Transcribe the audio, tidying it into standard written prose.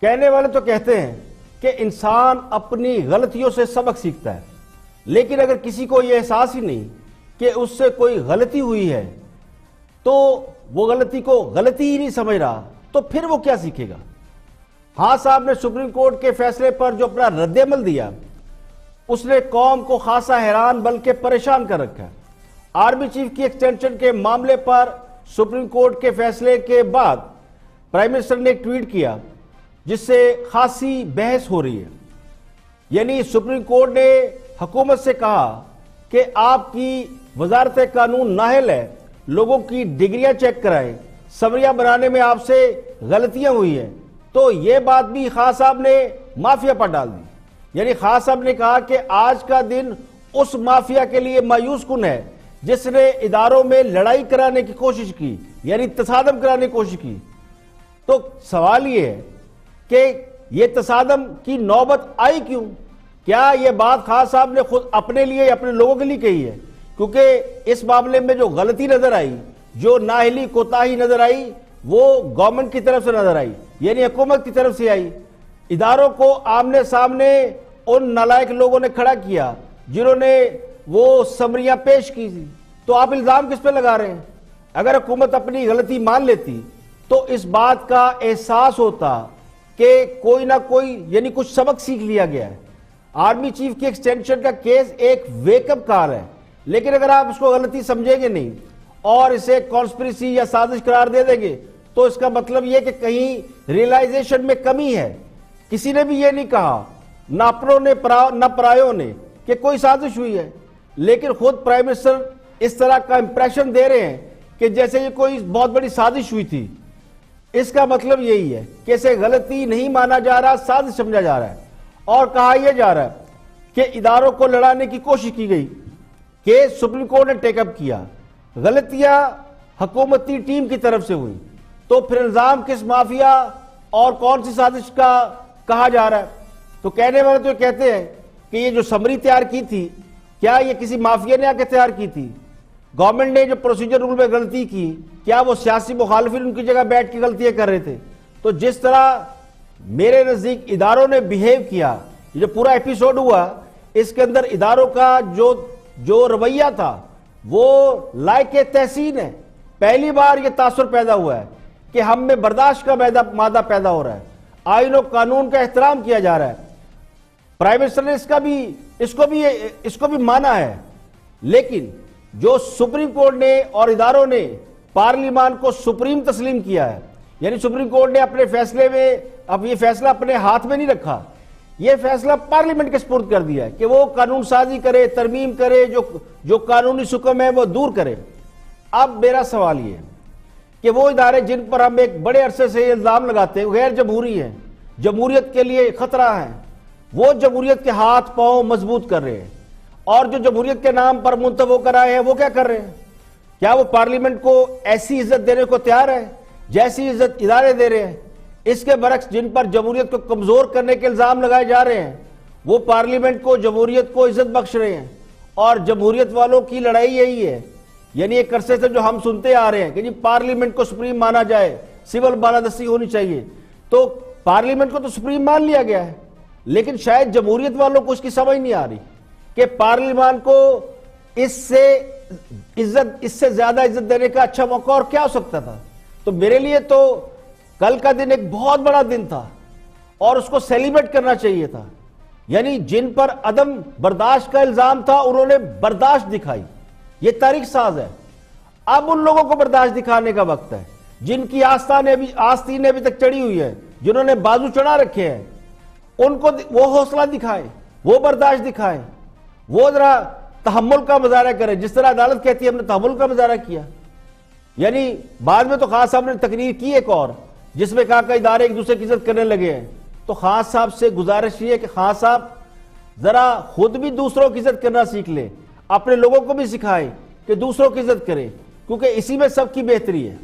کہنے والے تو کہتے ہیں کہ انسان اپنی غلطیوں سے سبق سیکھتا ہے، لیکن اگر کسی کو یہ احساس ہی نہیں کہ اس سے کوئی غلطی ہوئی ہے تو وہ غلطی کو غلطی ہی نہیں سمجھ رہا تو پھر وہ کیا سیکھے گا؟ ہاں صاحب نے سپریم کورٹ کے فیصلے پر جو اپنا رد عمل دیا اس نے قوم کو خاصا حیران بلکہ پریشان کر رکھا ہے۔ آرمی چیف کی ایکسٹینشن کے معاملے پر سپریم کورٹ کے فیصلے کے بعد پرائم منسٹر نے ایک ٹویٹ کیا جس سے خاصی بحث ہو رہی ہے۔ یعنی سپریم کورٹ نے حکومت سے کہا کہ آپ کی وزارت قانون نااہل ہے، لوگوں کی ڈگریاں چیک کرائیں، سمریاں بنانے میں آپ سے غلطیاں ہوئی ہیں، تو یہ بات بھی خان صاحب نے مافیا پر ڈال دی۔ یعنی خان صاحب نے کہا کہ آج کا دن اس مافیا کے لیے مایوس کن ہے جس نے اداروں میں لڑائی کرانے کی کوشش کی، یعنی تصادم کرانے کی کوشش کی۔ تو سوال یہ ہے کہ یہ تصادم کی نوبت آئی کیوں؟ کیا یہ بات خان صاحب نے خود اپنے لیے یا اپنے لوگوں کے لیے کہی ہے؟ کیونکہ اس معاملے میں جو غلطی نظر آئی، جو نااہلی کوتاہی نظر آئی، وہ گورنمنٹ کی طرف سے نظر آئی، یعنی حکومت کی طرف سے آئی۔ اداروں کو آمنے سامنے ان نالائق لوگوں نے کھڑا کیا جنہوں نے وہ سمریاں پیش کی تھی، تو آپ الزام کس پہ لگا رہے ہیں؟ اگر حکومت اپنی غلطی مان لیتی تو اس بات کا احساس ہوتا کہ کوئی نہ کوئی یعنی کچھ سبق سیکھ لیا گیا ہے۔ آرمی چیف کی ایکسٹینشن کا کیس ایک ویک اپ کال ہے، لیکن اگر آپ اس کو غلطی سمجھیں گے نہیں اور اسے کانسپریسی یا سازش قرار دے دیں گے تو اس کا مطلب یہ کہ کہیں ریئلائزیشن میں کمی ہے۔ کسی نے بھی یہ نہیں کہا، نہ اپنوں نے نہ پرایوں نے، کہ کوئی سازش ہوئی ہے، لیکن خود پرائم منسٹر اس طرح کا امپریشن دے رہے ہیں کہ جیسے یہ کوئی بہت بڑی سازش ہوئی تھی۔ اس کا مطلب یہی ہے کہ اسے غلطی نہیں مانا جا رہا، سازش سمجھا جا رہا ہے، اور کہا یہ جا رہا ہے کہ اداروں کو لڑانے کی کوشش کی گئی، کہ سپریم کورٹ نے ٹیک اپ کیا، غلطیاں حکومتی ٹیم کی طرف سے ہوئی، تو پھر الزام کس مافیا اور کون سی سازش کا کہا جا رہا ہے؟ تو کہنے والے تو کہتے ہیں کہ یہ جو سمری تیار کی تھی، کیا یہ کسی مافیا نے آ کے تیار کی تھی؟ گورنمنٹ نے جو پروسیجر رول میں غلطی کی، کیا وہ سیاسی مخالفین ان کی جگہ بیٹھ کے غلطیاں کر رہے تھے؟ تو جس طرح میرے نزدیک اداروں نے بیہیو کیا، یہ جو پورا ایپیسوڈ ہوا اس کے اندر اداروں کا جو رویہ تھا وہ لائق تحسین ہے۔ پہلی بار یہ تاثر پیدا ہوا ہے کہ ہم میں برداشت کا مادہ پیدا ہو رہا ہے، آئین و قانون کا احترام کیا جا رہا ہے۔ پرائم منسٹر نے اس کو بھی مانا ہے، لیکن جو سپریم کورٹ نے اور اداروں نے پارلیمان کو سپریم تسلیم کیا ہے، یعنی سپریم کورٹ نے اپنے فیصلے میں اب یہ فیصلہ اپنے ہاتھ میں نہیں رکھا، یہ فیصلہ پارلیمنٹ کے سپرد کر دیا ہے کہ وہ قانون سازی کرے، ترمیم کرے، جو قانونی حکم ہے وہ دور کرے۔ اب میرا سوال یہ ہے کہ وہ ادارے جن پر ہم ایک بڑے عرصے سے یہ الزام لگاتے ہیں غیر جمہوری ہیں، جمہوریت کے لیے خطرہ ہیں، وہ جمہوریت کے ہاتھ پاؤں مضبوط کر رہے ہیں، اور جو جمہوریت کے نام پر منتخب ہو کر آئے ہیں وہ کیا کر رہے ہیں؟ کیا وہ پارلیمنٹ کو ایسی عزت دینے کو تیار ہے جیسی عزت ادارے دے رہے ہیں؟ اس کے برعکس جن پر جمہوریت کو کمزور کرنے کے الزام لگائے جا رہے ہیں وہ پارلیمنٹ کو، جمہوریت کو عزت بخش رہے ہیں، اور جمہوریت والوں کی لڑائی یہی ہے۔ یعنی ایک عرصے سے جو ہم سنتے آ رہے ہیں کہ جی پارلیمنٹ کو سپریم مانا جائے، سول بالادستی ہونی چاہیے، تو پارلیمنٹ کو تو سپریم مان لیا گیا ہے، لیکن شاید جمہوریت والوں کو اس کی سمجھ نہیں آ رہی کہ پارلیمان کو اس سے زیادہ عزت دینے کا اچھا موقع اور کیا ہو سکتا تھا۔ تو میرے لیے تو کل کا دن ایک بہت بڑا دن تھا اور اس کو سیلیبریٹ کرنا چاہیے تھا۔ یعنی جن پر عدم برداشت کا الزام تھا انہوں نے برداشت دکھائی، یہ تاریخ ساز ہے۔ اب ان لوگوں کو برداشت دکھانے کا وقت ہے جن کی آستین ابھی تک چڑھی ہوئی ہے، جنہوں نے بازو چڑھا رکھے ہیں، ان کو وہ حوصلہ دکھائے، وہ برداشت دکھائے، وہ ذرا تحمل کا مظاہرہ کرے، جس طرح عدالت کہتی ہے ہم نے تحمل کا مظاہرہ کیا۔ یعنی بعد میں تو خان صاحب نے تقریر کی ایک اور جس میں کہا کہ ادارے ایک دوسرے کی عزت کرنے لگے ہیں، تو خان صاحب سے گزارش یہ ہے کہ خان صاحب ذرا خود بھی دوسروں کی عزت کرنا سیکھ لے، اپنے لوگوں کو بھی سکھائے کہ دوسروں کی عزت کرے، کیونکہ اسی میں سب کی بہتری ہے۔